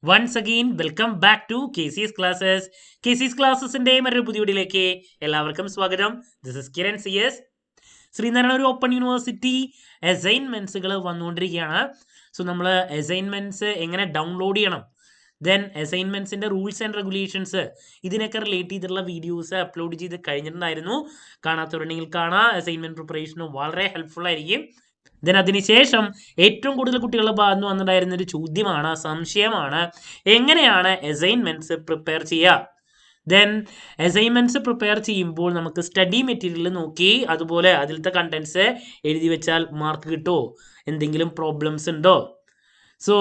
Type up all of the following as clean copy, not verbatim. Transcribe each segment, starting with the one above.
Once again welcome back to KC's classes. KC's ക്ലാസ്സസിന്റെ മറ്റൊരു പുതിയ വീഡിയോയിലേക്ക് എല്ലാവർക്കും സ്വാഗതം. This is Kiran CS. Sreenarayana ഒരു ഓപ്പൺ യൂണിവേഴ്സിറ്റി അസൈൻമെന്റ്സുകൾ വന്നുകൊണ്ടിരിക്കുകയാണ്. സോ നമ്മൾ അസൈൻമെന്റ്സ് എങ്ങനെ ഡൗൺലോഡ് ചെയ്യണം, ദെൻ അസൈൻമെന്റ്സിന്റെ റൂൾസ് ആൻഡ് റെഗുലേഷൻസ്, ഇതിനൊക്കെ റിലേറ്റ് ചെയ്തിട്ടുള്ള വീഡിയോസ് അപ്ലോഡ് ചെയ്ത് കഴിഞ്ഞിട്ടുണ്ടായിരുന്നു. കാണാത്തവരുണ്ടെങ്കിൽ കാണാം. അസൈൻമെന്റ് പ്രിപ്പറേഷനും വളരെ ഹെൽപ്ഫുൾ ആയിരിക്കും. ദെൻ അതിനുശേഷം ഏറ്റവും കൂടുതൽ കുട്ടികളുടെ ഭാഗത്ത് നിന്ന് വന്നിട്ടുണ്ടായിരുന്ന ഒരു ചോദ്യമാണ്, സംശയമാണ്, എങ്ങനെയാണ് അസൈൻമെന്റ്സ് പ്രിപ്പയർ ചെയ്യുക. ദെൻ അസൈൻമെന്റ്സ് പ്രിപ്പയർ ചെയ്യുമ്പോൾ നമുക്ക് സ്റ്റഡി മെറ്റീരിയൽ നോക്കി അതുപോലെ അതിലത്തെ കണ്ടന്റ്സ് എഴുതി വെച്ചാൽ മാർക്ക് കിട്ടുമോ, എന്തെങ്കിലും പ്രോബ്ലംസ് ഉണ്ടോ. സോ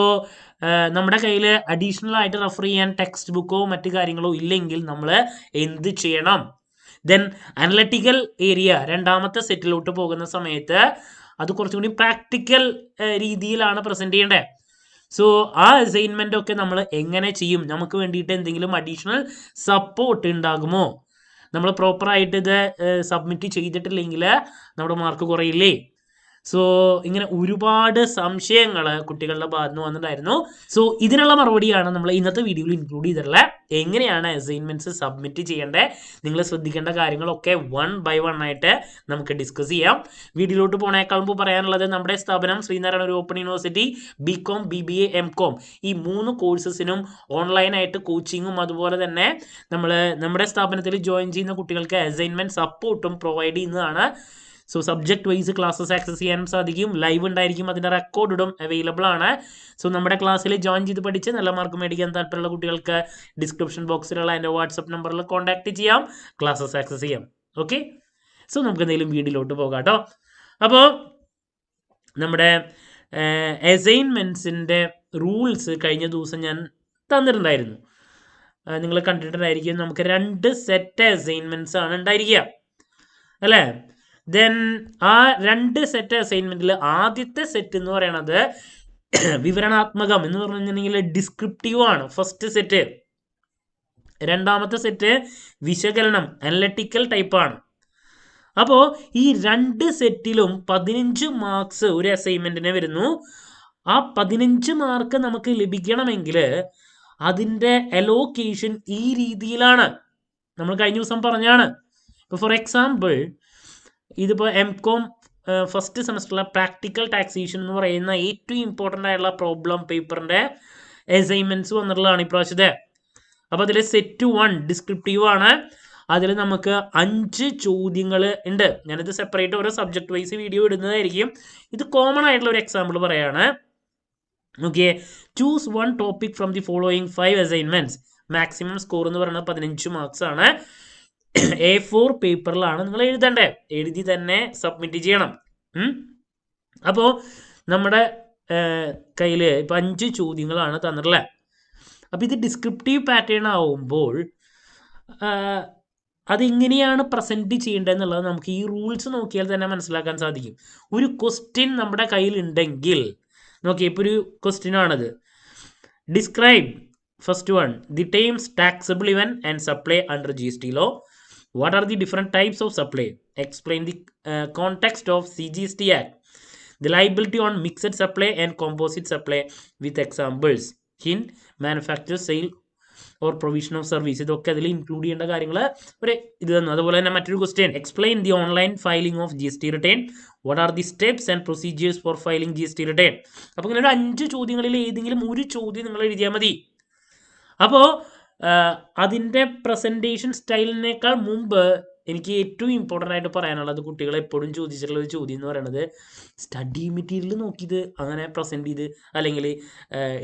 നമ്മുടെ കയ്യിൽ അഡീഷണൽ ആയിട്ട് റെഫർ ചെയ്യാൻ ടെക്സ്റ്റ് ബുക്കോ മറ്റു കാര്യങ്ങളോ ഇല്ലെങ്കിൽ നമ്മൾ എന്ത് ചെയ്യണം. ദെൻ അനലറ്റിക്കൽ ഏരിയ രണ്ടാമത്തെ സെറ്റിലോട്ട് പോകുന്ന സമയത്ത് അത് കുറച്ചും കൂടി പ്രാക്ടിക്കൽ രീതിയിലാണ് പ്രസന്റ് ചെയ്യേണ്ടത്. സോ ആ അസൈൻമെന്റ് ഒക്കെ നമ്മൾ എങ്ങനെ ചെയ്യും, നമുക്ക് വേണ്ടിയിട്ട് എന്തെങ്കിലും അഡീഷണൽ സപ്പോർട്ട് ഉണ്ടാകുമോ, നമ്മൾ പ്രോപ്പറായിട്ട് ഇത് സബ്മിറ്റ് ചെയ്തിട്ടില്ലെങ്കിൽ നമ്മുടെ മാർക്ക് കുറയില്ലേ. സോ ഇങ്ങനെ ഒരുപാട് സംശയങ്ങൾ കുട്ടികളുടെ ഭാഗത്ത് നിന്ന് വന്നിട്ടുണ്ടായിരുന്നു. സോ ഇതിനുള്ള മറുപടിയാണ് നമ്മൾ ഇന്നത്തെ വീഡിയോയിൽ ഇൻക്ലൂഡ് ചെയ്തിട്ടുള്ളത്. എങ്ങനെയാണ് അസൈൻമെന്റ്സ് സബ്മിറ്റ് ചെയ്യേണ്ടത്, നിങ്ങൾ ശ്രദ്ധിക്കേണ്ട കാര്യങ്ങളൊക്കെ വൺ ബൈ വൺ ആയിട്ട് നമുക്ക് ഡിസ്കസ് ചെയ്യാം. വീഡിയോയിലോട്ട് പോണേക്കാൾ മുമ്പ് പറയാനുള്ളത്, നമ്മുടെ സ്ഥാപനം ശ്രീനാരായണ ഒരു open university BCom BBA MCom ഈ 3 കോഴ്സസിനും ഓൺലൈനായിട്ട് കോച്ചിങ്ങും അതുപോലെ തന്നെ നമ്മുടെ സ്ഥാപനത്തിൽ ജോയിൻ ചെയ്യുന്ന കുട്ടികൾക്ക് അസൈൻമെന്റ് സപ്പോർട്ടും പ്രൊവൈഡ് ചെയ്യുന്നതാണ്. So subject wise classes access ചെയ്യാനും സാധിക്കും, ലൈവ് ഉണ്ടായിരിക്കും, അതിൻ്റെ റെക്കോർഡും അവൈലബിൾ ആണ്. സോ നമ്മുടെ ക്ലാസ്സിൽ ജോയിൻ ചെയ്ത് പഠിച്ച് നല്ല മാർക്ക് മേടിക്കാൻ താല്പര്യമുള്ള കുട്ടികൾക്ക് ഡിസ്ക്രിപ്ഷൻ ബോക്സിലുള്ള എൻ്റെ വാട്സപ്പ് നമ്പറിൽ കോൺടാക്ട് ചെയ്യാം, ക്ലാസ്സസ് ആക്സസ് ചെയ്യാം. ഓക്കെ, സോ നമുക്ക് എന്തെങ്കിലും വീഡിയോയിലോട്ട് പോകാം കേട്ടോ. അപ്പോൾ നമ്മുടെ അസൈൻമെൻറ്റ്സിൻ്റെ റൂൾസ് കഴിഞ്ഞ ദിവസം ഞാൻ തന്നിട്ടുണ്ടായിരുന്നു, നിങ്ങൾ കണ്ടിട്ടുണ്ടായിരിക്കും. നമുക്ക് 2 സെറ്റ് അസൈൻമെൻറ്റ്സ് ആണ് ഉണ്ടായിരിക്കുക അല്ലേ. ദെൻ ആ 2 സെറ്റ് അസൈൻമെന്റിൽ ആദ്യത്തെ സെറ്റ് എന്ന് പറയുന്നത് വിവരണാത്മകം എന്ന് പറഞ്ഞു കഴിഞ്ഞിട്ടുണ്ടെങ്കിൽ ഡിസ്ക്രിപ്റ്റീവ് ആണ് ഫസ്റ്റ് സെറ്റ്. രണ്ടാമത്തെ സെറ്റ് വിശകലനം അനലറ്റിക്കൽ ടൈപ്പാണ്. അപ്പോൾ ഈ 2 സെറ്റിലും 15 മാർക്സ് ഒരു അസൈൻമെന്റിന് വരുന്നു. ആ 15 മാർക്ക് നമുക്ക് ലഭിക്കണമെങ്കിൽ അതിൻ്റെ അലോക്കേഷൻ ഈ രീതിയിലാണ്. നമ്മൾ കഴിഞ്ഞ ദിവസം പറഞ്ഞാണ്. ഇപ്പോൾ ഫോർ എക്സാമ്പിൾ ഇതിപ്പോൾ MCom ഫസ്റ്റ് സെമസ്റ്ററിലെ പ്രാക്ടിക്കൽ ടാക്സേഷൻ എന്ന് പറയുന്ന ഏറ്റവും ഇമ്പോർട്ടൻ്റ് ആയിട്ടുള്ള പ്രോബ്ലം പേപ്പറിൻ്റെ അസൈൻമെൻറ്റ്സ് വന്നിട്ടുള്ളതാണ് ഇപ്രാവശ്യത്തെ. അപ്പോൾ അതിൽ സെറ്റ് 1 ഡിസ്ക്രിപ്റ്റീവ് ആണ്. അതിൽ നമുക്ക് 5 ചോദ്യങ്ങൾ ഉണ്ട്. ഞാനിത് സെപ്പറേറ്റ് ഓരോ സബ്ജക്ട് വൈസ് വീഡിയോ ഇടുന്നതായിരിക്കും. ഇത് കോമൺ ആയിട്ടുള്ള ഒരു എക്സാമ്പിൾ പറയാണ്. Okay, choose 1 topic from the following 5 assignments. Maximum score എന്ന് പറയുന്നത് 15 മാർക്സ് ആണ്. A4 പേപ്പറിലാണ് നിങ്ങൾ എഴുതേണ്ടത്, എഴുതി തന്നെ സബ്മിറ്റ് ചെയ്യണം. അപ്പോൾ നമ്മുടെ കയ്യിൽ ഇപ്പം 5 ചോദ്യങ്ങളാണ് തന്നിട്ടുള്ളത്. അപ്പോൾ ഇത് ഡിസ്ക്രിപ്റ്റീവ് പാറ്റേൺ ആവുമ്പോൾ അതെങ്ങനെയാണ് പ്രസൻറ്റ് ചെയ്യേണ്ടതെന്നുള്ളത് നമുക്ക് ഈ റൂൾസ് നോക്കിയാൽ തന്നെ മനസ്സിലാക്കാൻ സാധിക്കും. ഒരു ക്വസ്റ്റ്യൻ നമ്മുടെ കയ്യിലുണ്ടെങ്കിൽ നോക്കിയേ, ഇപ്പോൾ ഒരു ക്വസ്റ്റ്യൻ ആണത്. Describe first 1 the terms taxable event and supply under GST law. What are the different types of supply? Explain the context of CGST Act. The liability on mixed supply and composite supply with examples. Hint, manufacture, sale or provision of service. ഇതൊക്കെ അതിൽ include ചെയ്യേണ്ട കാര്യങ്ങൾ ഒരു ഇത് തന്നു. അതുപോലെ തന്നെ മറ്റൊരു question, explain the online filing of GST return. What are the steps and procedures four filing GST return. അപ്പോൾ ഇങ്ങനെ ഒരു 5 ചോദ്യങ്ങളിൽ ഏതെങ്കിലും ഒരു ചോദ്യം നിങ്ങൾ എഴുതിയാൽ മതി. അപ്പോൾ അതിൻ്റെ പ്രസൻറ്റേഷൻ സ്റ്റൈലിനേക്കാൾ മുമ്പ് എനിക്ക് ഏറ്റവും ഇമ്പോർട്ടൻ്റ് ആയിട്ട് പറയാനുള്ളത്, കുട്ടികൾ എപ്പോഴും ചോദിച്ചിട്ടുള്ള ഒരു ചോദ്യം എന്ന് പറയുന്നത്, സ്റ്റഡി മെറ്റീരിയൽ നോക്കിയത് അങ്ങനെ പ്രസൻറ്റ് ചെയ്ത് അല്ലെങ്കിൽ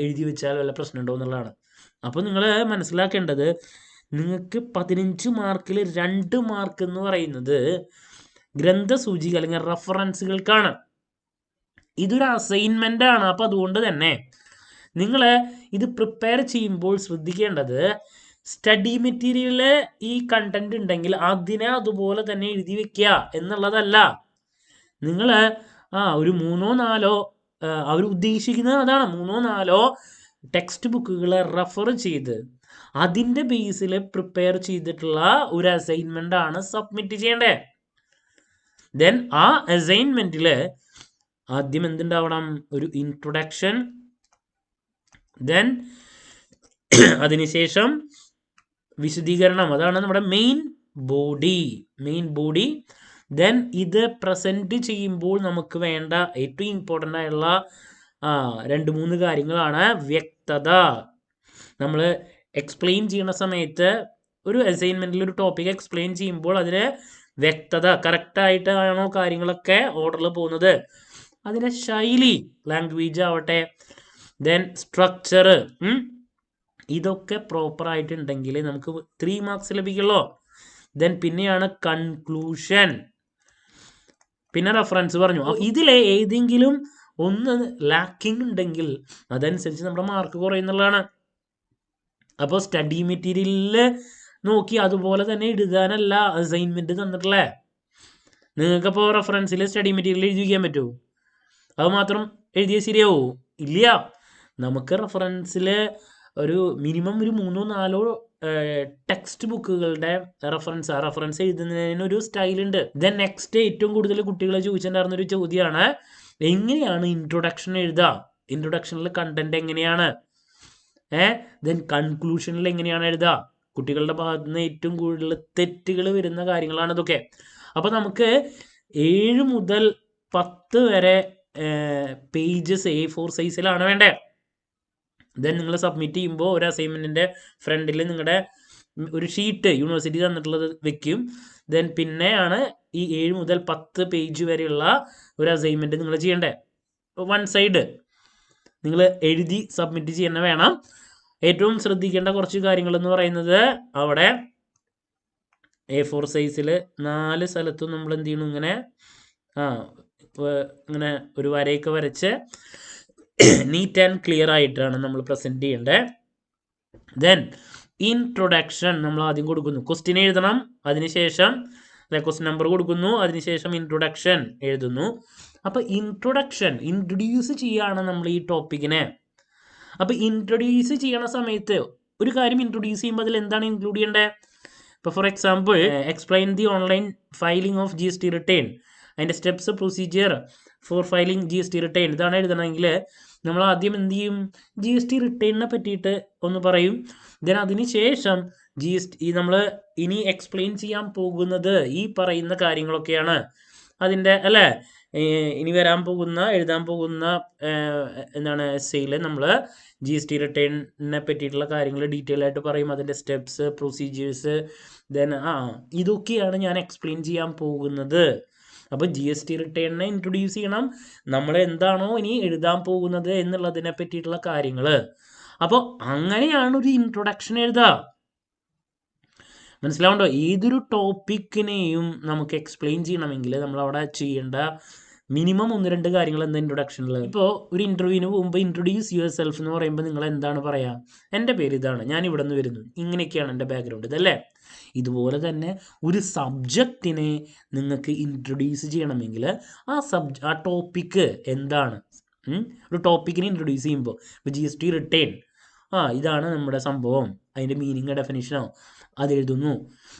എഴുതി വെച്ചാൽ വല്ല പ്രശ്നമുണ്ടോ എന്നുള്ളതാണ്. അപ്പോൾ നിങ്ങൾ മനസ്സിലാക്കേണ്ടത്, നിങ്ങൾക്ക് 15 മാർക്കിൽ 2 മാർക്ക് എന്ന് പറയുന്നത് ഗ്രന്ഥസൂചിക അല്ലെങ്കിൽ റെഫറൻസുകൾക്കാണ്. ഇതൊരു അസൈൻമെൻ്റ് ആണ്. അപ്പോൾ അതുകൊണ്ട് തന്നെ നിങ്ങൾ ഇത് പ്രിപ്പയർ ചെയ്യുമ്പോൾ ശ്രദ്ധിക്കേണ്ടത്, സ്റ്റഡി മെറ്റീരിയൽ ഈ കണ്ടന്റ് ഉണ്ടെങ്കിൽ അതിനെ അതുപോലെ തന്നെ എഴുതി വെക്കുക എന്നുള്ളതല്ല. നിങ്ങൾ ഒരു 3-4 അവർ ഉദ്ദേശിക്കുന്നത് അതാണ്, 3-4 ടെക്സ്റ്റ് ബുക്കുകളെ റെഫർ ചെയ്ത് അതിൻ്റെ ബേസിൽ പ്രിപ്പയർ ചെയ്തിട്ടുള്ള ഒരു അസൈൻമെൻ്റ് ആണ് സബ്മിറ്റ് ചെയ്യേണ്ടത്. ദെൻ ആ അസൈൻമെൻറ്റിൽ ആദ്യം എന്തുണ്ടാവണം, ഒരു ഇൻട്രൊഡക്ഷൻ, ദെൻ അതിനുശേഷം വിശദീകരണം, അതാണ് നമ്മുടെ മെയിൻ ബോഡി. ദെൻ ഇത് പ്രസന്റ് ചെയ്യുമ്പോൾ നമുക്ക് വേണ്ട ഏറ്റവും ഇമ്പോർട്ടൻ്റ് ആയുള്ള 2-3 കാര്യങ്ങളാണ് വ്യക്തത. നമ്മൾ എക്സ്പ്ലെയിൻ ചെയ്യുന്ന സമയത്ത് ഒരു അസൈൻമെന്റിൽ ഒരു ടോപ്പിക് എക്സ്പ്ലെയിൻ ചെയ്യുമ്പോൾ അതിന് വ്യക്തത, കറക്റ്റായിട്ടാണോ കാര്യങ്ങളൊക്കെ ഓർഡറിൽ പോകുന്നത്, അതിൻ്റെ ശൈലി, ലാംഗ്വേജ് ആവട്ടെ, ദെൻ സ്ട്രക്ചർ, ഇതൊക്കെ പ്രോപ്പർ ആയിട്ടുണ്ടെങ്കിൽ നമുക്ക് 3 മാർക്സ് ലഭിക്കുള്ളൂ. ദെൻ പിന്നെയാണ് കൺക്ലൂഷൻ, പിന്നെ റെഫറൻസ് പറഞ്ഞു. ഇതിലെ ഏതെങ്കിലും ഒന്ന് ലാക്കിംഗ് ഉണ്ടെങ്കിൽ അതനുസരിച്ച് നമ്മുടെ മാർക്ക് കുറയുന്നുള്ളതാണ്. അപ്പോൾ സ്റ്റഡി മെറ്റീരിയലിൽ നോക്കി അതുപോലെ തന്നെ എഴുതാനല്ല അസൈൻമെന്റ് തന്നിട്ടുള്ളേ. നിങ്ങൾക്കപ്പോൾ റെഫറൻസിൽ സ്റ്റഡി മെറ്റീരിയൽ എഴുതി വയ്ക്കാൻ പറ്റുമോ? അത് മാത്രം എഴുതിയാൽ ശരിയാവോ? ഇല്ല. നമുക്ക് റെഫറൻസിൽ ഒരു മിനിമം ഒരു 3-4 ടെക്സ്റ്റ് ബുക്കുകളുടെ റെഫറൻസ് എഴുതുന്നതിനൊരു സ്റ്റൈലുണ്ട്. ദെൻ നെക്സ്റ്റ് ഏറ്റവും കൂടുതൽ കുട്ടികളെ ചോദിച്ചിട്ടുണ്ടായിരുന്ന ഒരു ചോദ്യമാണ്, എങ്ങനെയാണ് ഇൻട്രൊഡക്ഷൻ എഴുതുക, ഇൻട്രൊഡക്ഷനിൽ കണ്ടന്റ് എങ്ങനെയാണ്, ദെൻ കൺക്ലൂഷനിൽ എങ്ങനെയാണ് എഴുതുക. കുട്ടികളുടെ ഭാഗത്ത് നിന്ന് ഏറ്റവും കൂടുതൽ തെറ്റുകൾ വരുന്ന കാര്യങ്ങളാണ് ഇതൊക്കെ. അപ്പോൾ നമുക്ക് 7 മുതൽ 10 വരെ പേജസ് A4 സൈസിലാണ് വേണ്ടേ. ദെൻ നിങ്ങൾ സബ്മിറ്റ് ചെയ്യുമ്പോൾ ഒരു അസൈൻമെൻറ്റിൻ്റെ ഫ്രണ്ടിൽ നിങ്ങളുടെ ഒരു ഷീറ്റ് യൂണിവേഴ്സിറ്റി തന്നിട്ടുള്ളത് വെക്കും. ദെൻ പിന്നെയാണ് ഈ 7 മുതൽ 10 പേജ് വരെയുള്ള ഒരു അസൈൻമെൻറ്റ് നിങ്ങൾ ചെയ്യേണ്ടത്. 1 സൈഡ് നിങ്ങൾ എഴുതി സബ്മിറ്റ് ചെയ്യുന്ന വേണം. ഏറ്റവും ശ്രദ്ധിക്കേണ്ട കുറച്ച് കാര്യങ്ങളെന്ന് പറയുന്നത്, അവിടെ A4 സൈസിൽ 4 സ്ഥലത്തും നമ്മൾ എന്ത് ചെയ്യണം, ഇങ്ങനെ ഒരു വരയൊക്കെ വരച്ച് നീറ്റ് ആൻഡ് ക്ലിയർ ആയിട്ടാണ് നമ്മൾ പ്രസൻറ്റ് ചെയ്യേണ്ടത്. ദെൻ ഇൻട്രൊഡക്ഷൻ നമ്മൾ ആദ്യം കൊടുക്കുന്നു, ക്വസ്റ്റ്യൻ എഴുതണം, അതിനുശേഷം ക്വസ്റ്റ്യൻ നമ്പർ കൊടുക്കുന്നു, അതിനുശേഷം ഇൻട്രൊഡക്ഷൻ എഴുതുന്നു. അപ്പോൾ ഇൻട്രൊഡ്യൂസ് ചെയ്യുകയാണ് നമ്മൾ ഈ ടോപ്പിക്കിനെ. അപ്പോൾ ഇൻട്രൊഡ്യൂസ് ചെയ്യണ സമയത്ത് ഒരു കാര്യം ഇൻട്രൊഡ്യൂസ് ചെയ്യുമ്പോൾ അതിൽ എന്താണ് ഇൻക്ലൂഡ് ചെയ്യേണ്ടത്? ഇപ്പോൾ for example explain the online filing of GST return, അതിൻ്റെ steps, procedure for filing GST return, ഇതാണ് എഴുതണമെങ്കിൽ നമ്മൾ ആദ്യം എന്ത് ചെയ്യും, GST റിട്ടേണിനെ പറ്റിയിട്ട് ഒന്ന് പറയും. ദെൻ അതിന് ശേഷം നമ്മൾ ഇനി എക്സ്പ്ലെയിൻ ചെയ്യാൻ പോകുന്നത് ഈ പറയുന്ന കാര്യങ്ങളൊക്കെയാണ്. അതിൻ്റെ അല്ലേ, ഇനി എഴുതാൻ പോകുന്ന എസ്സേയിൽ നമ്മൾ GST റിട്ടേണിനെ പറ്റിയിട്ടുള്ള കാര്യങ്ങൾ ഡീറ്റെയിൽ ആയിട്ട് പറയും. അതിൻ്റെ സ്റ്റെപ്സ്, പ്രൊസീജിയേഴ്സ്, ദെൻ ഇതൊക്കെയാണ് ഞാൻ എക്സ്പ്ലെയിൻ ചെയ്യാൻ പോകുന്നത്. അപ്പോൾ GST റിട്ടേണിനെ ഇൻട്രൊഡ്യൂസ് ചെയ്യണം, നമ്മൾ എന്താണോ ഇനി എഴുതാൻ പോകുന്നത് എന്നുള്ളതിനെ പറ്റിയിട്ടുള്ള കാര്യങ്ങൾ. അപ്പോൾ അങ്ങനെയാണ് ഒരു ഇൻട്രൊഡക്ഷൻ എഴുതുക. മനസ്സിലാവുണ്ടോ? ഏതൊരു ടോപ്പിക്കിനെയും നമുക്ക് എക്സ്പ്ലെയിൻ ചെയ്യണമെങ്കിൽ നമ്മൾ അവിടെ ചെയ്യേണ്ട മിനിമം 1-2 കാര്യങ്ങൾ എന്താ ഇൻട്രൊഡക്ഷനിൽ. ഇപ്പോൾ ഒരു ഇൻ്റർവ്യൂവിന് പോകുമ്പോൾ ഇൻട്രൊഡ്യൂസ് യുവർ സെൽഫ് എന്ന് പറയുമ്പോൾ നിങ്ങൾ എന്താണ് പറയുക? എൻ്റെ പേര് ഇതാണ്, ഞാൻ ഇവിടെ നിന്ന് വരുന്നു, ഇങ്ങനെയൊക്കെയാണ് എൻ്റെ ബാക്ക്ഗ്രൗണ്ട്, ഇതല്ലേ. ഇതുപോലെ തന്നെ ഒരു സബ്ജക്റ്റിനെ നിങ്ങൾക്ക് ഇൻട്രൊഡ്യൂസ് ചെയ്യണമെങ്കിൽ ആ ടോപ്പിക്ക് എന്താണ്, ഒരു ടോപ്പിക്കിനെ ഇൻട്രൊഡ്യൂസ് ചെയ്യുമ്പോൾ ഇപ്പോൾ GST റിട്ടേൺ, ഇതാണ് നമ്മുടെ സംഭവം, അതിൻ്റെ മീനിങ്, ഡെഫിനിഷനോ അത് എഴുതുന്നു.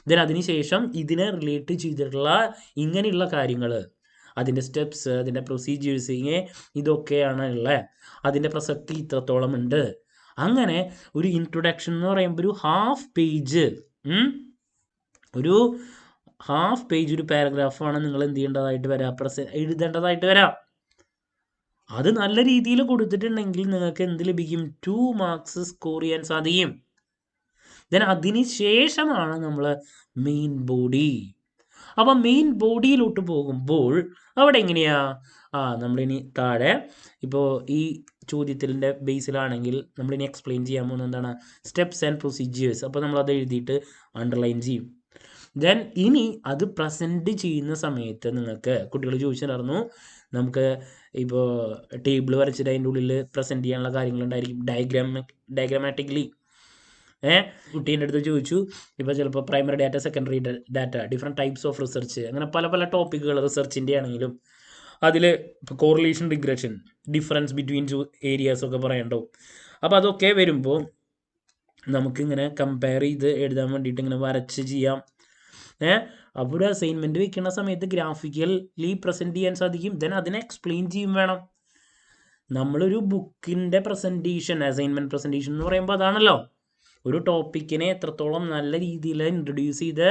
ദെൻ അതിനുശേഷം ഇതിനെ റിലേറ്റ് ചെയ്തിട്ടുള്ള ഇങ്ങനെയുള്ള കാര്യങ്ങൾ, അതിൻ്റെ സ്റ്റെപ്സ്, അതിൻ്റെ പ്രൊസീജിയേഴ്സ്, ഇതൊക്കെയാണ് ഉള്ളത്, അതിൻ്റെ പ്രസക്തി ഇത്രത്തോളം ഉണ്ട്. അങ്ങനെ ഒരു ഇൻട്രൊഡക്ഷൻ എന്ന് പറയുമ്പോൾ ഒരു ഹാഫ് പേജ് ഒരു പാരഗ്രാഫാണ് നിങ്ങൾ എന്ത് ചെയ്യേണ്ടതായിട്ട് വരാം, എഴുതേണ്ടതായിട്ട് വരാം. അത് നല്ല രീതിയിൽ കൊടുത്തിട്ടുണ്ടെങ്കിൽ നിങ്ങൾക്ക് എന്ത് ലഭിക്കും? 2 മാർക്സ് സ്കോർ ചെയ്യാൻ സാധിക്കും. ദെൻ അതിന് ശേഷമാണ് നമ്മൾ മെയിൻ ബോഡി. അപ്പം മെയിൻ ബോഡിയിലോട്ട് പോകുമ്പോൾ അവിടെ എങ്ങനെയാ, നമ്മളിനി താഴെ ഇപ്പോൾ ഈ ചോദ്യത്തിൻ്റെ ബേസിലാണെങ്കിൽ നമ്മളിനി എക്സ്പ്ലെയിൻ ചെയ്യാൻ പോകുന്നത് എന്താണ്, സ്റ്റെപ്സ് ആൻഡ് പ്രൊസീജിയേഴ്സ്. അപ്പോൾ നമ്മളത് എഴുതിയിട്ട് അണ്ടർലൈൻ ചെയ്യും. ദെൻ ഇനി അത് പ്രസൻറ്റ് ചെയ്യുന്ന സമയത്ത് നിങ്ങൾക്ക് കുട്ടികൾ ചോദിച്ചിട്ടുണ്ടായിരുന്നു, നമുക്ക് ഇപ്പോൾ ടേബിൾ വരച്ചിട്ട് അതിൻ്റെ ഉള്ളിൽ പ്രസൻറ്റ് ചെയ്യാനുള്ള കാര്യങ്ങളുണ്ടായിരിക്കും, ഡയഗ്രാമാറ്റിക്കലി. കുട്ടീൻ്റെ അടുത്ത് ചോദിച്ചു, ഇപ്പോൾ ചിലപ്പോൾ primary data, secondary data, different types of research, അങ്ങനെ പല ടോപ്പിക്കുകൾ റിസർച്ചിൻ്റെ ആണെങ്കിലും അതിൽ ഇപ്പോൾ correlation, regression, difference between areas ഒക്കെ പറയണ്ടോ. അപ്പോൾ അതൊക്കെ വരുമ്പോൾ നമുക്കിങ്ങനെ കമ്പയർ ചെയ്ത് എഴുതാൻ വേണ്ടിയിട്ട് ഇങ്ങനെ വരച്ച് ചെയ്യാം. അപ്പോൾ ഒരു അസൈൻമെൻറ്റ് വെക്കുന്ന സമയത്ത് ഗ്രാഫിക്കലി പ്രസൻറ്റ് ചെയ്യാൻ സാധിക്കും. ദെൻ അതിനെ എക്സ്പ്ലെയിൻ ചെയ്യും വേണം. നമ്മളൊരു ബുക്കിൻ്റെ പ്രസൻറ്റേഷൻ, അസൈൻമെൻറ്റ് പ്രസൻറ്റേഷൻ എന്ന് പറയുമ്പോൾ അതാണല്ലോ, ഒരു ടോപ്പിക്കിനെ എത്രത്തോളം നല്ല രീതിയിൽ ഇൻട്രൊഡ്യൂസ് ചെയ്ത്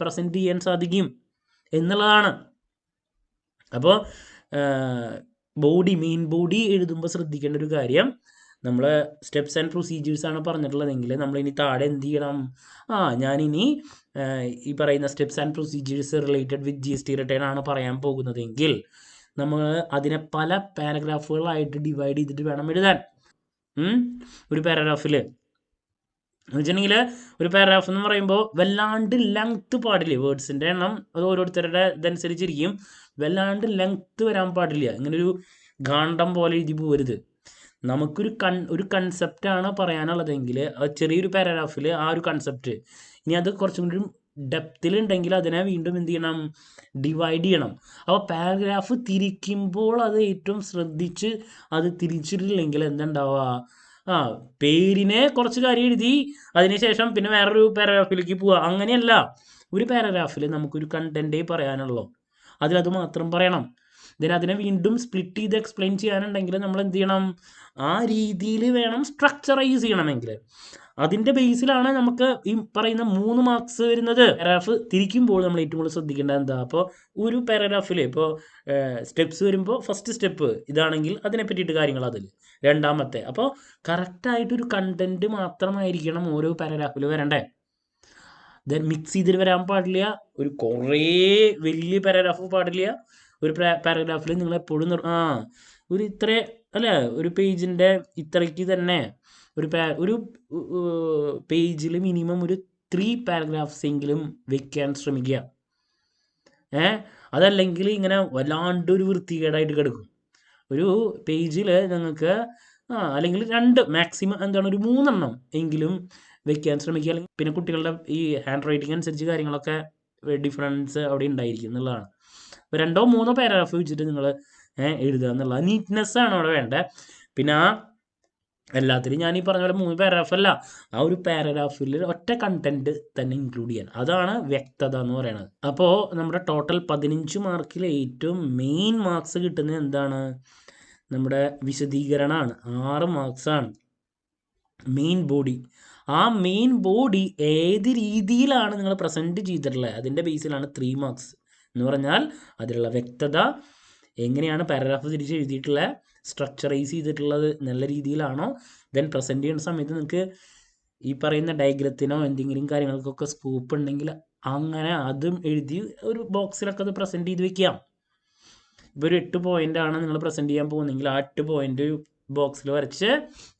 പ്രസൻറ്റ് ചെയ്യാൻ സാധിക്കും എന്നുള്ളതാണ്. അപ്പോൾ മെയിൻ ബോഡി എഴുതുമ്പോൾ ശ്രദ്ധിക്കേണ്ട ഒരു കാര്യം, നമ്മൾ സ്റ്റെപ്സ് ആൻഡ് പ്രൊസീജിയേഴ്സാണ് പറഞ്ഞിട്ടുള്ളതെങ്കിൽ നമ്മളിനി താഴെ എന്ത് ചെയ്യണം, ഞാനിനി ഈ പറയുന്ന steps and procedures related with GST return ആണ് പറയാൻ പോകുന്നതെങ്കിൽ നമ്മൾ അതിനെ പല പാരഗ്രാഫുകളായിട്ട് ഡിവൈഡ് ചെയ്തിട്ട് വേണം എഴുതാൻ. ഒരു പാരഗ്രാഫിൽ എന്ന് വെച്ചിട്ടുണ്ടെങ്കിൽ ഒരു പാരഗ്രാഫ് എന്ന് പറയുമ്പോൾ വല്ലാണ്ട് ലെങ്ത്ത് പാടില്ല, വേർഡ്സിൻ്റെ എണ്ണം അത് ഓരോരുത്തരുടെ ഇതനുസരിച്ചിരിക്കും. വല്ലാണ്ട് ലെങ്ത്ത് വരാൻ പാടില്ല, ഇങ്ങനൊരു ഗാണ്ഡം പോലെ എഴുതി പോകരുത്. നമുക്കൊരു കൺസെപ്റ്റാണ് പറയാനുള്ളതെങ്കിൽ ചെറിയൊരു പാരഗ്രാഫിൽ ആ ഒരു കൺസെപ്റ്റ്, ഇനി അത് കുറച്ചും കൂടി ഡെപ്തിലുണ്ടെങ്കിൽ അതിനെ വീണ്ടും എന്ത് ചെയ്യണം, ഡിവൈഡ് ചെയ്യണം. അപ്പോൾ പാരഗ്രാഫ് തിരിക്കുമ്പോൾ അത് ഏറ്റവും ശ്രദ്ധിച്ച് അത് തിരിച്ചിട്ടില്ലെങ്കിൽ എന്തുണ്ടാവുക, പേരിനെ കുറച്ച് കാര്യം എഴുതി അതിനുശേഷം പിന്നെ വേറൊരു പാരഗ്രാഫിലേക്ക് പോവുക. അങ്ങനെയല്ല, ഒരു പാരഗ്രാഫിൽ നമുക്കൊരു കണ്ടൻറ്റേ പറയാനുള്ളൂ, അതിലത് മാത്രം പറയണം. അതിനെ വീണ്ടും സ്പ്ലിറ്റ് ചെയ്ത് എക്സ്പ്ലെയിൻ ചെയ്യാനുണ്ടെങ്കിൽ നമ്മൾ എന്ത് ചെയ്യണം, ആ രീതിയിൽ വേണം സ്ട്രക്ചറൈസ് ചെയ്യണമെങ്കിൽ. അതിൻ്റെ ബേസിലാണ് നമുക്ക് ഈ പറയുന്ന 3 മാർക്സ് വരുന്നത്. പാരഗ്രാഫ് തിരിക്കുമ്പോൾ നമ്മൾ ഏറ്റവും കൂടുതൽ ശ്രദ്ധിക്കേണ്ടത് എന്താ, അപ്പോൾ ഒരു പാരഗ്രാഫിൽ ഇപ്പോൾ സ്റ്റെപ്സ് വരുമ്പോൾ ഫസ്റ്റ് സ്റ്റെപ്പ് ഇതാണെങ്കിൽ അതിനെ പറ്റിയിട്ട് കാര്യങ്ങൾ അതിൽ രണ്ടാമത്തെ. അപ്പോൾ കറക്റ്റായിട്ടൊരു കണ്ടൻറ്റ് മാത്രമായിരിക്കണം ഓരോ പാരഗ്രാഫിൽ വരണ്ടേ. ദെൻ മിക്സ് ചെയ്തിട്ട് വരാൻ പാടില്ല, ഒരു കുറേ വലിയ പാരഗ്രാഫ് പാടില്ല. ഒരു പാരഗ്രാഫിൽ നിങ്ങൾ എപ്പോഴും ഒരു ഇത്ര അല്ല, ഒരു പേജിൻ്റെ ഇത്രയ്ക്ക് തന്നെ ഒരു പേജിൽ മിനിമം ഒരു 3 പാരഗ്രാഫ്സ് എങ്കിലും വെക്കാൻ ശ്രമിക്കുക. അതല്ലെങ്കിൽ ഇങ്ങനെ വല്ലാണ്ട് ഒരു വൃത്തികേടായിട്ട് കിടക്കും. ഒരു പേജിൽ നിങ്ങൾക്ക് അല്ലെങ്കിൽ 2 മാക്സിമം എന്താണ് ഒരു 3 എണ്ണം എങ്കിലും വെക്കാൻ ശ്രമിക്കുക. അല്ലെങ്കിൽ പിന്നെ കുട്ടികളുടെ ഈ ഹാൻഡ് റൈറ്റിംഗ് അനുസരിച്ച് കാര്യങ്ങളൊക്കെ ഡിഫറൻസ് അവിടെ ഉണ്ടായിരിക്കും എന്നുള്ളതാണ്. അപ്പോൾ 2 or 3 പാരഗ്രാഫ് വെച്ചിട്ട് നിങ്ങൾ എഴുതുക എന്നുള്ള നീറ്റ്നെസ്സാണ് അവിടെ വേണ്ടത്. പിന്നെ എല്ലാത്തിലും ഞാൻ ഈ പറഞ്ഞ പോലെ 3 പാരഗ്രാഫല്ല, ആ ഒരു പാരഗ്രാഫിൽ ഒറ്റ കണ്ടന്റ് തന്നെ ഇൻക്ലൂഡ് ചെയ്യാൻ, അതാണ് വ്യക്തത എന്ന് പറയുന്നത്. അപ്പോൾ നമ്മുടെ ടോട്ടൽ 15 മാർക്കിൽ ഏറ്റവും മെയിൻ മാർക്സ് കിട്ടുന്നത് എന്താണ്, നമ്മുടെ വിശദീകരണമാണ്. 6 മാർക്സാണ് മെയിൻ ബോഡി. ആ മെയിൻ ബോഡി ഏത് രീതിയിലാണ് നിങ്ങൾ പ്രസൻറ്റ് ചെയ്തിട്ടുള്ളത് അതിൻ്റെ ബേസിലാണ് 3 മാർക്സ് എന്ന് പറഞ്ഞാൽ അതിലുള്ള വ്യക്തത, എങ്ങനെയാണ് പാരഗ്രാഫ് തിരിച്ച് എഴുതിയിട്ടുള്ളത്, സ്ട്രക്ചറൈസ് ചെയ്തിട്ടുള്ളത് നല്ല രീതിയിലാണോ, ദെൻ പ്രസൻറ്റ് ചെയ്യുന്ന സമയത്ത് നിങ്ങൾക്ക് ഈ പറയുന്ന ഡയഗ്രത്തിനോ എന്തെങ്കിലും കാര്യങ്ങൾക്കൊക്കെ സ്കോപ്പ് ഉണ്ടെങ്കിൽ അങ്ങനെ അതും എഴുതി ഒരു ബോക്സിലൊക്കെ അത് പ്രസൻറ്റ് ചെയ്ത് വെക്കാം. ഇപ്പോൾ ഒരു 8 പോയിൻ്റാണ് നിങ്ങൾ പ്രസൻറ്റ് ചെയ്യാൻ പോകുന്നതെങ്കിൽ ആ 8 പോയിൻ്റ് ബോക്സിൽ വരച്ച്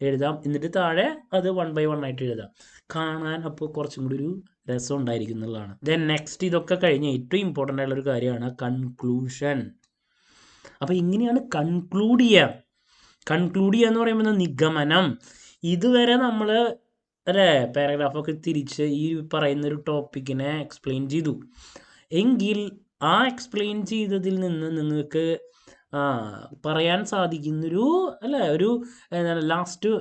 എഴുതാം. എന്നിട്ട് താഴെ അത് 1 by 1 ആയിട്ട് എഴുതാം. കാണാൻ അപ്പോൾ കുറച്ചും കൂടി ഒരു രസം ഉണ്ടായിരിക്കും എന്നുള്ളതാണ്. ദെൻ നെക്സ്റ്റ് ഇതൊക്കെ കഴിഞ്ഞ് ഏറ്റവും ഇമ്പോർട്ടൻ്റ് ആയിട്ടുള്ളൊരു കാര്യമാണ് കൺക്ലൂഷൻ. അപ്പോൾ ഇങ്ങനെയാണ് കൺക്ലൂഡ് ചെയ്യുക എന്ന് പറയുമ്പോൾ നിഗമനം. ഇതുവരെ നമ്മൾ അല്ലേ പാരഗ്രാഫൊക്കെ തിരിച്ച് ഈ പറയുന്നൊരു ടോപ്പിക്കിനെ എക്സ്പ്ലെയിൻ ചെയ്തു എങ്കിൽ ആ എക്സ്പ്ലെയിൻ ചെയ്തതിൽ നിന്ന് നിങ്ങൾക്ക് പറയാൻ സാധിക്കുന്നൊരു ഒരു ലാസ്റ്റ്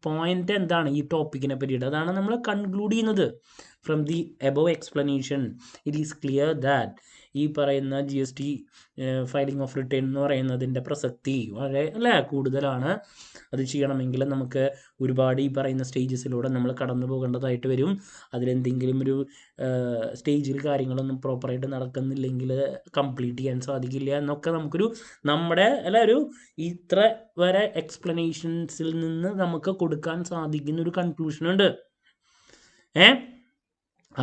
പോയിന്റ് എന്താണ് ഈ ടോപ്പിക്കിനെ പറ്റിയിട്ട്, അതാണ് നമ്മൾ കൺക്ലൂഡ് ചെയ്യുന്നത്. From the above explanation it is clear that ഈ പറയുന്ന GST ഫയലിംഗ് ഓഫ് റിട്ടേൺ എന്ന് പറയുന്നതിൻ്റെ പ്രസക്തി വളരെ കൂടുതലാണ്. അത് ചെയ്യണമെങ്കിൽ നമുക്ക് ഒരുപാട് ഈ പറയുന്ന സ്റ്റേജസിലൂടെ നമ്മൾ കടന്നു പോകേണ്ടതായിട്ട് വരും. അതിലെന്തെങ്കിലും ഒരു സ്റ്റേജിൽ കാര്യങ്ങളൊന്നും പ്രോപ്പറായിട്ട് നടക്കുന്നില്ലെങ്കിൽ കംപ്ലീറ്റ് ചെയ്യാൻ സാധിക്കില്ല എന്നൊക്കെ നമ്മുടെ ഒരു ഇത്ര വരെ എക്സ്പ്ലനേഷൻസിൽ നിന്ന് നമുക്ക് കൊടുക്കാൻ സാധിക്കുന്ന ഒരു കൺക്ലൂഷനുണ്ട്.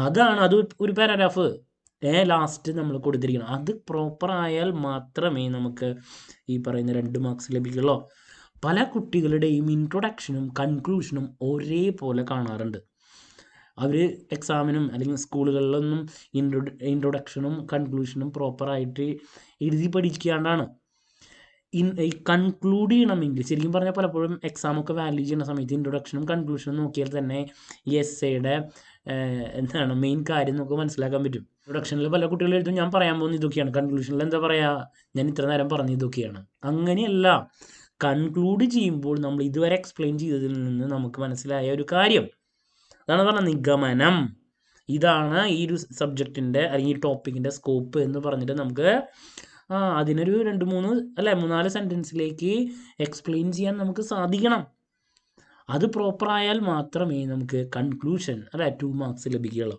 അത് ഒരു പാരഗ്രാഫ് ലാസ്റ്റ് നമ്മൾ കൊടുത്തിരിക്കണം. അത് പ്രോപ്പർ ആയാൽ മാത്രമേ നമുക്ക് ഈ പറയുന്ന 2 മാർക്സ് ലഭിക്കുള്ളൂ. പല കുട്ടികളുടെയും ഇൻട്രൊഡക്ഷനും കൺക്ലൂഷനും ഒരേപോലെ കാണാറുണ്ട്. അവർ എക്സാമിനും അല്ലെങ്കിൽ സ്കൂളുകളിലൊന്നും ഇൻട്രൊഡക്ഷനും കൺക്ലൂഷനും പ്രോപ്പറായിട്ട് എഴുതി പഠിക്കാണ്ടാണ്. ഈ കൺക്ലൂഡ് ചെയ്യണമെങ്കിൽ ശരിക്കും പറഞ്ഞാൽ പലപ്പോഴും എക്സാമൊക്കെ വാല്യൂ ചെയ്യുന്ന സമയത്ത് ഇൻട്രൊഡക്ഷനും കൺക്ലൂഷനും നോക്കിയാൽ തന്നെ ഈ എസ്സേയുടെ എന്താണ് മെയിൻ കാര്യം നമുക്ക് മനസ്സിലാക്കാൻ പറ്റും. ഇൻട്രൊഡക്ഷനിൽ പല കുട്ടികളും എഴുതും ഞാൻ പറയാൻ പോകുന്നത് ഇതൊക്കെയാണ്, കൺക്ലൂഷനിൽ എന്താ പറയുക ഞാൻ ഇത്ര നേരം പറഞ്ഞത് ഇതൊക്കെയാണ്. അങ്ങനെയല്ല, കൺക്ലൂഡ് ചെയ്യുമ്പോൾ നമ്മൾ ഇതുവരെ എക്സ്പ്ലെയിൻ ചെയ്തതിൽ നിന്ന് നമുക്ക് മനസ്സിലായ ഒരു കാര്യം, അതാണ് പറഞ്ഞ നിഗമനം. ഇതാണ് ഈ ഒരു സബ്ജക്റ്റിൻ്റെ അല്ലെങ്കിൽ ഈ ടോപ്പിക്കിൻ്റെ സ്കോപ്പ് എന്ന് പറഞ്ഞിട്ട് നമുക്ക് അതിനൊരു 2-3 3-4 സെൻറ്റൻസിലേക്ക് എക്സ്പ്ലെയിൻ ചെയ്യാൻ നമുക്ക് സാധിക്കണം. അത് പ്രോപ്പറായാൽ മാത്രമേ നമുക്ക് കൺക്ലൂഷൻ അല്ലെ 2 മാർക്സ് ലഭിക്കുകയുള്ളൂ.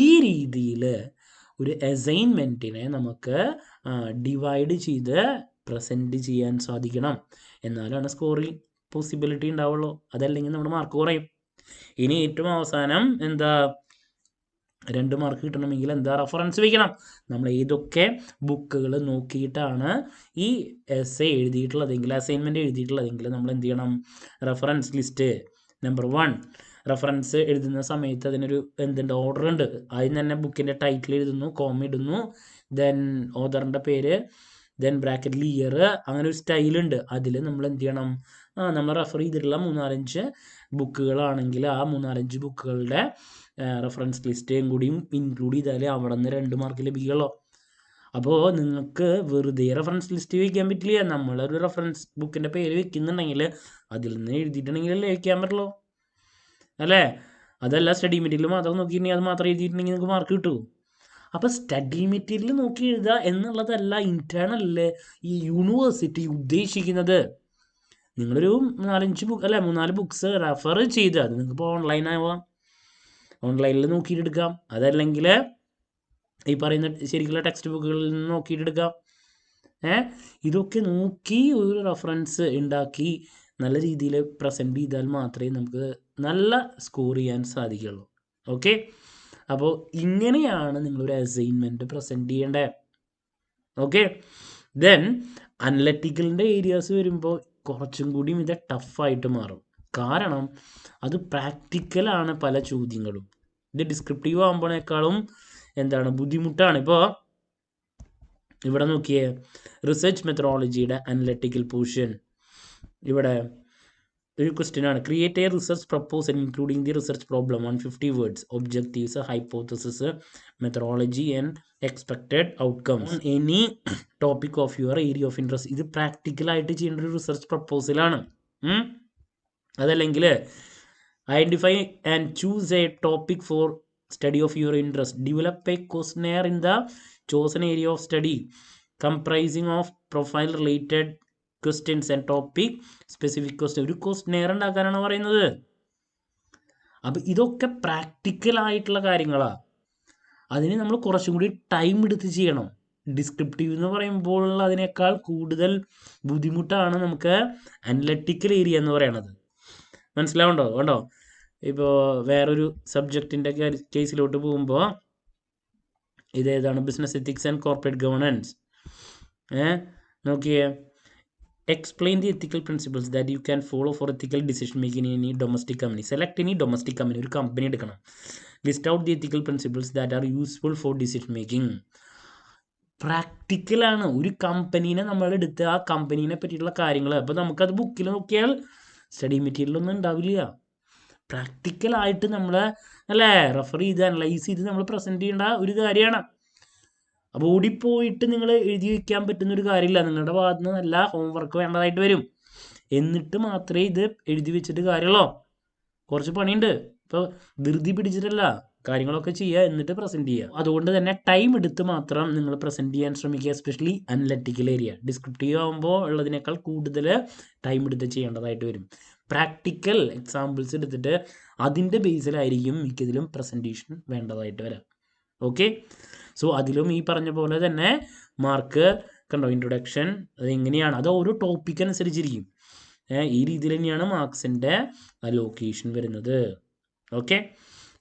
ഈ രീതിയിൽ ഒരു അസൈൻമെൻറ്റിനെ നമുക്ക് ഡിവൈഡ് ചെയ്ത് പ്രസൻറ്റ് ചെയ്യാൻ സാധിക്കണം. എന്നാലാണ് സ്കോറിൽ പോസിബിലിറ്റി ഉണ്ടാവുള്ളൂ. അതല്ലെങ്കിൽ നമ്മുടെ മാർക്ക് കുറയും. ഇനി ഏറ്റവും അവസാനം എന്താ 2 മാർക്ക് കിട്ടണമെങ്കിൽ എന്താ റെഫറൻസ് വയ്ക്കണം. നമ്മൾ ഏതൊക്കെ ബുക്കുകൾ നോക്കിയിട്ടാണ് ഈ എസ്സേ എഴുതിയിട്ടുള്ളതെങ്കിൽ അസൈൻമെൻറ്റ് എഴുതിയിട്ടുള്ളതെങ്കിൽ നമ്മൾ എന്ത് ചെയ്യണം, റെഫറൻസ് ലിസ്റ്റ് നമ്പർ 1 റെഫറൻസ് എഴുതുന്ന സമയത്ത് അതിനൊരു എന്തുണ്ട്, ഓർഡർ ഉണ്ട്. ആദ്യം തന്നെ ബുക്കിൻ്റെ ടൈറ്റിൽ എഴുതുന്നു, കോമ ഇടുന്നു, ദെൻ ഓഥറിൻ്റെ പേര്, ദെൻ ബ്രാക്കറ്റിൽ ഇയർ, അങ്ങനെ ഒരു സ്റ്റൈലുണ്ട്. അതിൽ നമ്മൾ എന്ത് ചെയ്യണം, നമ്മൾ റെഫർ ചെയ്തിട്ടുള്ള 3-5 ബുക്കുകളാണെങ്കിൽ ആ 3-5 ബുക്കുകളുടെ റെഫറൻസ് ലിസ്റ്റേയും കൂടിയും ഇൻക്ലൂഡ് ചെയ്താലേ അവിടെ നിന്ന് 2 മാർക്ക് ലഭിക്കുള്ളൂ. അപ്പോൾ നിങ്ങൾക്ക് വെറുതെ റെഫറൻസ് ലിസ്റ്റ് വയ്ക്കാൻ പറ്റില്ല. നമ്മളൊരു റെഫറൻസ് ബുക്കിൻ്റെ പേര് വെക്കുന്നുണ്ടെങ്കിൽ അതിൽ നിന്ന് എഴുതിയിട്ടുണ്ടെങ്കിലല്ലേ വയ്ക്കാൻ പറ്റുള്ളൂ, അല്ലേ? അതല്ല സ്റ്റഡി മെറ്റീരിയൽ മാത്രം നോക്കിയിട്ടുണ്ടെങ്കിൽ അത് മാത്രം എഴുതിയിട്ടുണ്ടെങ്കിൽ നിങ്ങൾക്ക് മാർക്ക് കിട്ടുമോ? അപ്പോൾ സ്റ്റഡി മെറ്റീരിയൽ നോക്കി എഴുതുക എന്നുള്ളതല്ല ഇൻറ്റേർണലിൽ ഈ യൂണിവേഴ്സിറ്റി ഉദ്ദേശിക്കുന്നത്. നിങ്ങളൊരു 4-5 ബുക്ക് അല്ലെ 3-4 ബുക്സ് റെഫർ ചെയ്ത് അത് നിങ്ങൾക്കിപ്പോൾ ഓൺലൈനാവാം, ഓൺലൈനിൽ നോക്കിയിട്ടെടുക്കാം. അതല്ലെങ്കിൽ ഈ പറയുന്ന ശരിക്കുള്ള ടെക്സ്റ്റ് ബുക്കുകളിൽ നിന്ന് നോക്കിയിട്ടെടുക്കാം. ഇതൊക്കെ നോക്കി ഒരു റെഫറൻസ് ഉണ്ടാക്കി നല്ല രീതിയിൽ പ്രസൻറ്റ് ചെയ്താൽ മാത്രമേ നമുക്ക് നല്ല സ്കോർ ചെയ്യാൻ സാധിക്കുള്ളൂ. ഓക്കെ, അപ്പോൾ ഇങ്ങനെയാണ് നിങ്ങളൊരു അസൈൻമെൻറ്റ് പ്രസൻറ്റ് ചെയ്യേണ്ടത്. ഓക്കെ, ദെൻ അനലറ്റിക്കലിൻ്റെ ഏരിയാസ് വരുമ്പോൾ കുറച്ചും കൂടിയും ഇത് ടഫായിട്ട് മാറും. കാരണം അത് പ്രാക്ടിക്കലാണ് പല ചോദ്യങ്ങളും. ഇത് ഡിസ്ക്രിപ്റ്റീവ് ആകുമ്പോഴേക്കാളും എന്താണ് ബുദ്ധിമുട്ടാണ്. ഇപ്പോൾ ഇവിടെ നോക്കിയേ, റിസർച്ച് മെത്തഡോളജിയുടെ അനലറ്റിക്കൽ പോർഷൻ. ഇവിടെ ഒരു ക്വസ്റ്റ്യൻ ആണ്, create a research proposal including the research problem 150 words, objectives, hypothesis, methodology and expected outcomes any topic of your area of interest. ഇത് പ്രാക്ടിക്കലായിട്ട് ചെയ്യേണ്ട ഒരു റിസർച്ച് പ്രപ്പോസലാണ്. അതല്ലെങ്കിൽ identify and choose a topic for study of your interest, develop a questionnaire in the chosen area of study comprising of profile related questions and topic specific question. ഒരു questionnaire ഉണ്ടാക്കാനാണ് പറയുന്നത്. അപ്പം ഇതൊക്കെ പ്രാക്ടിക്കലായിട്ടുള്ള കാര്യങ്ങളാണ്. അതിന് നമ്മൾ കുറച്ചും കൂടി ടൈം എടുത്ത് ചെയ്യണം. ഡിസ്ക്രിപ്റ്റീവ് എന്ന് പറയുമ്പോൾ അതിനേക്കാൾ കൂടുതൽ ബുദ്ധിമുട്ടാണ് നമുക്ക് അനലറ്റിക്കൽ ഏരിയ എന്ന് പറയണത്. മനസ്സിലാവുണ്ടോ? കണ്ടോ, ഇപ്പോൾ വേറൊരു സബ്ജക്റ്റിൻ്റെ കേസിലോട്ട് പോകുമ്പോൾ ഇതേതാണ്, business ethics and corporate governance. നോക്കിയേ, explain the ethical principles that you can follow for ethical decision making in any domestic company. Select any domestic company, ഒരു കമ്പനി എടുക്കണം. List out the ethical principles that are useful for decision making. പ്രാക്ടിക്കലാണ്. ഒരു കമ്പനീനെ നമ്മൾ എടുത്ത് ആ കമ്പനീനെ പറ്റിയിട്ടുള്ള കാര്യങ്ങൾ, അപ്പോൾ നമുക്കത് ബുക്കിൽ നോക്കിയാൽ സ്റ്റഡി മെറ്റീരിയലൊന്നും ഉണ്ടാവില്ല. പ്രാക്ടിക്കലായിട്ട് നമ്മൾ അല്ലേ റെഫർ ചെയ്ത് അനലൈസ് ചെയ്ത് നമ്മൾ പ്രസൻറ്റ് ചെയ്യേണ്ട ഒരു കാര്യമാണ്. അപ്പോൾ ഓടിപ്പോയിട്ട് നിങ്ങൾ എഴുതി വയ്ക്കാൻ പറ്റുന്നൊരു കാര്യമില്ല. നിങ്ങളുടെ ഭാഗത്തു നിന്ന് നല്ല ഹോംവർക്ക് വേണ്ടതായിട്ട് വരും. എന്നിട്ട് മാത്രമേ ഇത് എഴുതി വെച്ചിട്ട് കാര്യമുള്ളൂ. കുറച്ച് പണിയുണ്ട്. ഇപ്പോൾ ധൃതി പിടിച്ചിട്ടല്ല കാര്യങ്ങളൊക്കെ ചെയ്യുക, എന്നിട്ട് പ്രസൻറ്റ് ചെയ്യുക. അതുകൊണ്ട് തന്നെ ടൈം എടുത്ത് മാത്രം നിങ്ങൾ പ്രസൻറ്റ് ചെയ്യാൻ ശ്രമിക്കുക, എസ്പെഷ്യലി അനലറ്റിക്കൽ ഏരിയ. ഡിസ്ക്രിപ്റ്റീവ് ആകുമ്പോൾ ഉള്ളതിനേക്കാൾ കൂടുതൽ ടൈം എടുത്ത് ചെയ്യേണ്ടതായിട്ട് വരും. പ്രാക്ടിക്കൽ എക്സാമ്പിൾസ് എടുത്തിട്ട് അതിൻ്റെ ബേസിലായിരിക്കും മിക്കതിലും പ്രസൻറ്റേഷൻ വേണ്ടതായിട്ട് വരാം. ഓക്കെ, സോ അതിലും ഈ പറഞ്ഞ പോലെ തന്നെ മാർക്ക് കണ്ടോ, ഇൻട്രൊഡക്ഷൻ അതെങ്ങനെയാണ്, അത് ഓരോ ടോപ്പിക് അനുസരിച്ചിരിക്കും. ഈ രീതിയിൽ തന്നെയാണ് മാർക്സിൻ്റെ അലോക്കേഷൻ വരുന്നത്. Okay,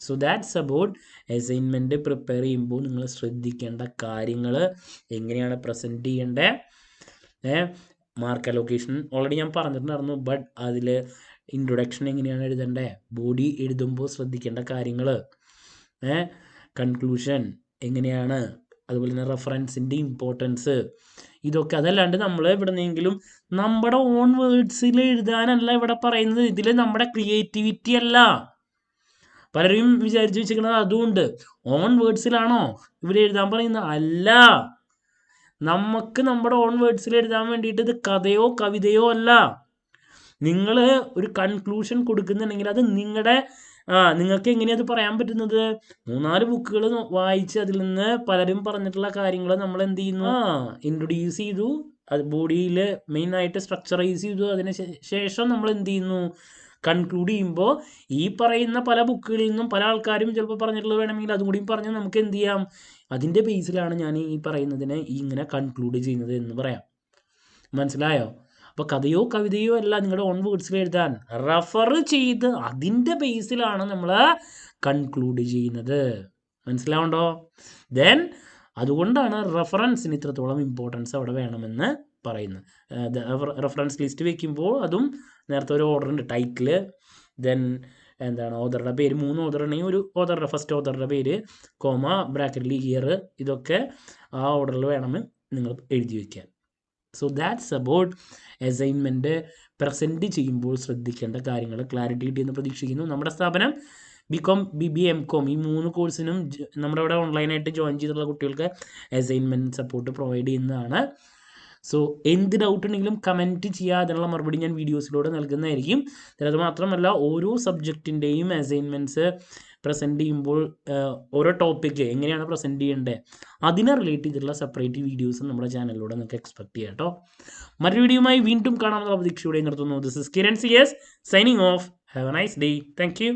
so that's about assignment prepare ചെയ്യുമ്പോൾ നിങ്ങൾ ശ്രദ്ധിക്കേണ്ട കാര്യങ്ങൾ, എങ്ങനെയാണ് പ്രസൻറ്റ് ചെയ്യേണ്ടത്. മാർക്ക് അലോക്കേഷൻ ഓൾറെഡി ഞാൻ പറഞ്ഞിട്ടുണ്ടായിരുന്നു. ബട്ട് അതിൽ ഇൻട്രൊഡക്ഷൻ എങ്ങനെയാണ് എഴുതേണ്ടത്, ബോഡി എഴുതുമ്പോൾ ശ്രദ്ധിക്കേണ്ട കാര്യങ്ങൾ, കൺക്ലൂഷൻ എങ്ങനെയാണ്, അതുപോലെ തന്നെ റെഫറൻസിൻ്റെ ഇമ്പോർട്ടൻസ്, ഇതൊക്കെ. അതല്ലാണ്ട് നമ്മൾ എവിടെന്നെങ്കിലും നമ്മുടെ ഓൺ വേർഡ്സിൽ എഴുതാനല്ല ഇവിടെ പറയുന്നത്. ഇതിൽ നമ്മുടെ ക്രിയേറ്റിവിറ്റി അല്ല. പലരും വിചാരിച്ച് വെച്ചിരിക്കുന്നത് അതുകൊണ്ട് ഓൺ വേർഡ്സിലാണോ ഇവിടെ എഴുതാൻ പറയുന്നത്? അല്ല, നമുക്ക് നമ്മുടെ ഓൺ വേർഡ്സിൽ എഴുതാൻ വേണ്ടിയിട്ട് ഇത് കഥയോ കവിതയോ അല്ല. നിങ്ങൾ ഒരു കൺക്ലൂഷൻ കൊടുക്കുന്നുണ്ടെങ്കിൽ അത് നിങ്ങൾക്ക് എങ്ങനെയത് പറയാൻ പറ്റുന്നത്? 3-4 ബുക്കുകൾ വായിച്ച് അതിൽ നിന്ന് പലരും പറഞ്ഞിട്ടുള്ള കാര്യങ്ങൾ നമ്മൾ എന്ത് ചെയ്യുന്നു, ഇൻട്രൊഡ്യൂസ് ചെയ്തു, അത് ബോഡിയിൽ മെയിനായിട്ട് സ്ട്രക്ചറൈസ് ചെയ്തു. അതിന് ശേഷം നമ്മൾ എന്ത് ചെയ്യുന്നു, കൺക്ലൂഡ് ചെയ്യുമ്പോൾ ഈ പറയുന്ന പല ബുക്കുകളിൽ നിന്നും പല ആൾക്കാരും ചിലപ്പോൾ പറഞ്ഞിട്ടുള്ളത് വേണമെങ്കിൽ അതും കൂടി പറഞ്ഞ് നമുക്ക് എന്ത് ചെയ്യാം, അതിൻ്റെ ബേസിലാണ് ഞാൻ ഈ പറയുന്നതിനെ ഇങ്ങനെ കൺക്ലൂഡ് ചെയ്യുന്നത് എന്ന് പറയാം. മനസ്സിലായോ? അപ്പോൾ കഥയോ കവിതയോ അല്ല നിങ്ങളുടെ ഓൺ വേർഡ്സിൽ എഴുതാൻ, റെഫർ ചെയ്ത് അതിൻ്റെ ബേസിലാണ് നമ്മൾ കൺക്ലൂഡ് ചെയ്യുന്നത്. മനസ്സിലാവുണ്ടോ? ദെൻ അതുകൊണ്ടാണ് റെഫറൻസിന് ഇത്രത്തോളം ഇമ്പോർട്ടൻസ് അവിടെ വേണമെന്ന് പറയുന്നത്. റെഫറൻസ് ലിസ്റ്റ് വെക്കുമ്പോൾ അതും നേരത്തെ ഒരു ഓർഡർ ഉണ്ട്, ടൈറ്റില്, ദെൻ എന്താണ് ഓതറുടെ പേര്, 3 ഓതർ ഉണ്ടെങ്കിൽ ഒരു ഓതറുടെ ഫസ്റ്റ് ഓതറുടെ പേര്, കോമ, ബ്രാക്കറ്റിൽ ഇയർ, ഇതൊക്കെ ആ ഓർഡറിൽ വേണമെന്ന് നിങ്ങൾ എഴുതി വയ്ക്കാൻ. So that's about assignment present ചെയ്യുമ്പോൾ ശ്രദ്ധിക്കേണ്ട കാര്യങ്ങൾ. ക്ലാരിറ്റി കിട്ടിയെന്ന് പ്രതീക്ഷിക്കുന്നു. നമ്മുടെ സ്ഥാപനം BCom, BB, MCom ഈ 3 കോഴ്സിനും നമ്മുടെ ഇവിടെ ഓൺലൈനായിട്ട് ജോയിൻ ചെയ്തിട്ടുള്ള കുട്ടികൾക്ക് അസൈൻമെൻറ്റ് സപ്പോർട്ട് പ്രൊവൈഡ് ചെയ്യുന്നതാണ്. സോ എന്ത് ഡൗട്ട് ഉണ്ടെങ്കിലും കമൻറ്റ് ചെയ്യുക, അതിനുള്ള മറുപടി ഞാൻ വീഡിയോസിലൂടെ നൽകുന്നതായിരിക്കും. അത് മാത്രമല്ല ഓരോ സബ്ജക്റ്റിൻ്റെയും അസൈൻമെൻറ്റ്സ് പ്രസൻറ്റ് ചെയ്യുമ്പോൾ ഓരോ ടോപ്പിക്ക് എങ്ങനെയാണ് പ്രസൻറ്റ് ചെയ്യേണ്ടത് അതിനെ റിലേറ്റ് ചെയ്തിട്ടുള്ള സെപ്പറേറ്റ് വീഡിയോസ് നമ്മുടെ ചാനലിലൂടെ നിങ്ങൾക്ക് എക്സ്പെക്ട് ചെയ്യാം കേട്ടോ. മറ്റൊരു വീഡിയോയുമായി വീണ്ടും കാണാമെന്നുള്ള പ്രതീക്ഷയോടെ നിർത്തുന്നു. This is Kiran CS signing off. Have a nice day. Thank U.